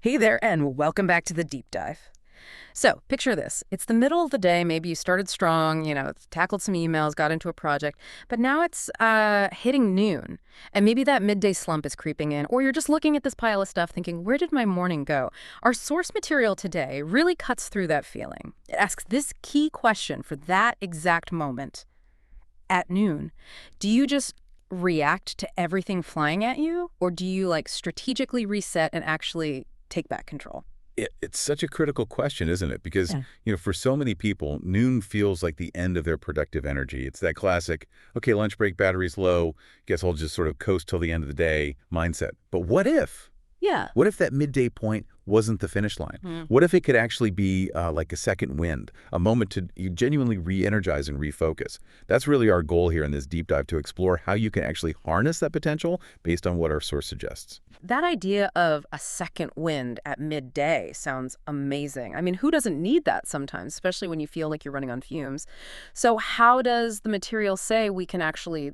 Hey there, and welcome back to the deep dive. So, picture this. It's the middle of the day. Maybe you started strong, tackled some emails, got into a project, but now it's hitting noon. And maybe that midday slump is creeping in, or you're just looking at this pile of stuff thinking, where did my morning go? Our source material today really cuts through that feeling. It asks this key question for that exact moment. At noon, do you just react to everything flying at you, or do you strategically reset and actually take back control? It's such a critical question, isn't it? Because, Yeah. for so many people, noon feels like the end of their productive energy. It's that classic, okay, lunch break, battery's low, guess I'll just sort of coast till the end of the day mindset. But what if? Yeah. What if that midday point wasn't the finish line? Hmm. What if it could actually be like a second wind, a moment to you genuinely re-energize and refocus? That's really our goal here in this deep dive, to explore how you can actually harness that potential based on what our source suggests. That idea of a second wind at midday sounds amazing. I mean, who doesn't need that sometimes, especially when you feel like you're running on fumes? So, how does the material say we can actually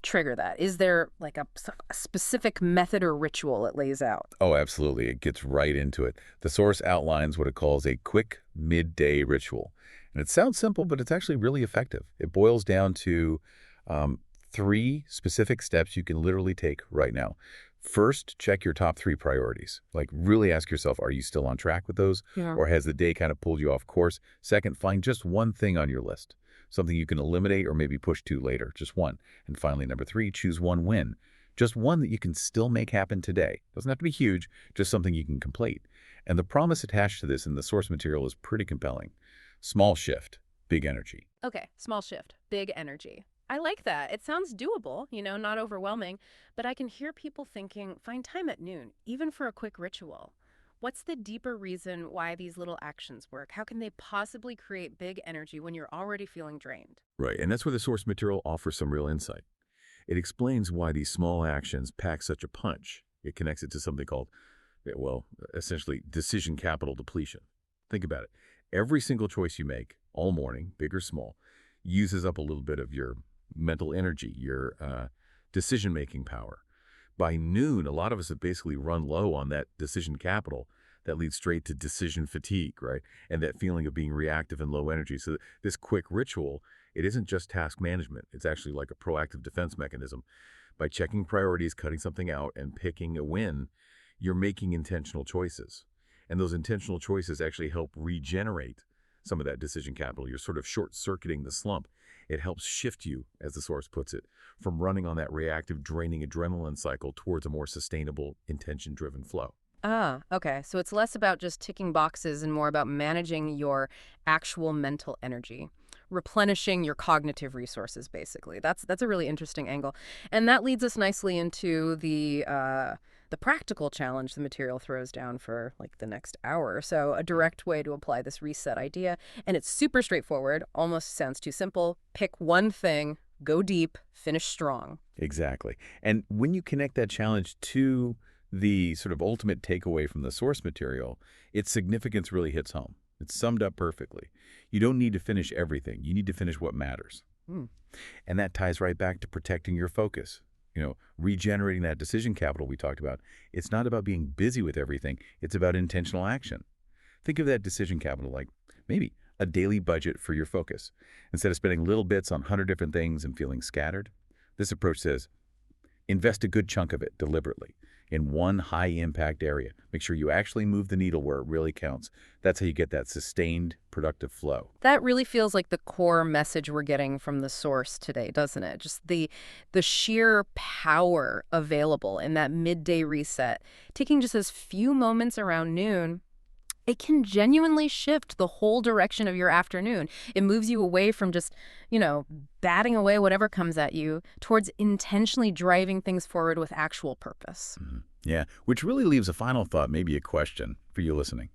trigger that? Is there a specific method or ritual it lays out? Oh, absolutely. It gets right into it. The source outlines what it calls a quick midday ritual. And it sounds simple, but it's actually really effective. It boils down to um, three specific steps you can literally take right now. First, check your top three priorities. Like, really ask yourself, are you still on track with those? Yeah. Or has the day kind of pulled you off course? Second, find just one thing on your list, something you can eliminate or maybe push to later, just one. And finally, number three, choose one win. Just one that you can still make happen today. Doesn't have to be huge, just something you can complete. And the promise attached to this in the source material is pretty compelling. Small shift, big energy. Okay, small shift, big energy. I like that. It sounds doable, not overwhelming, but I can hear people thinking, find time at noon, even for a quick ritual. What's the deeper reason why these little actions work? How can they possibly create big energy when you're already feeling drained? Right, and that's where the source material offers some real insight. It explains why these small actions pack such a punch. It connects it to something called, well, essentially decision capital depletion. Think about it. Every single choice you make all morning, big or small, uses up a little bit of your mental energy, your decision-making power. By noon, a lot of us have basically run low on that decision capital that leads straight to decision fatigue, right? And that feeling of being reactive and low energy. So this quick ritual, it isn't just task management. It's actually like a proactive defense mechanism. By checking priorities, cutting something out, and picking a win, you're making intentional choices. And those intentional choices actually help regenerate some of that decision capital. You're sort of short-circuiting the slump. It helps shift you, as the source puts it, from running on that reactive, draining adrenaline cycle towards a more sustainable, intention-driven flow. Ah, okay. So it's less about just ticking boxes and more about managing your actual mental energy, replenishing your cognitive resources, basically. That's a really interesting angle. And that leads us nicely into the practical challenge the material throws down for the next hour or so, a direct way to apply this reset idea. And it's super straightforward, almost sounds too simple. Pick one thing, go deep, finish strong. Exactly. And when you connect that challenge to the sort of ultimate takeaway from the source material, its significance really hits home. It's summed up perfectly. You don't need to finish everything. You need to finish what matters. Hmm. And that ties right back to protecting your focus. Regenerating that decision capital we talked about. It's not about being busy with everything. It's about intentional action. Think of that decision capital like maybe a daily budget for your focus. Instead of spending little bits on 100 different things and feeling scattered, this approach says, invest a good chunk of it deliberately in one high-impact area. Make sure you actually move the needle where it really counts. That's how you get that sustained, productive flow. That really feels like the core message we're getting from the source today, doesn't it? Just the sheer power available in that midday reset. Taking just those few moments around noon, it can genuinely shift the whole direction of your afternoon. It moves you away from just, batting away whatever comes at you towards intentionally driving things forward with actual purpose. Yeah, which really leaves a final thought, maybe a question for you listening.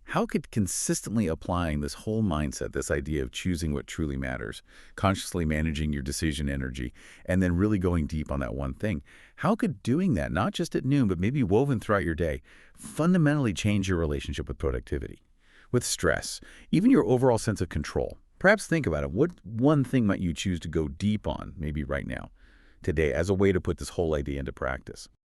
How could consistently applying this whole mindset, this idea of choosing what truly matters, consciously managing your decision energy, and then really going deep on that one thing, how could doing that, not just at noon, but maybe woven throughout your day, fundamentally change your relationship with productivity, with stress, even your overall sense of control? Perhaps think about it. What one thing might you choose to go deep on, maybe right now, today, as a way to put this whole idea into practice?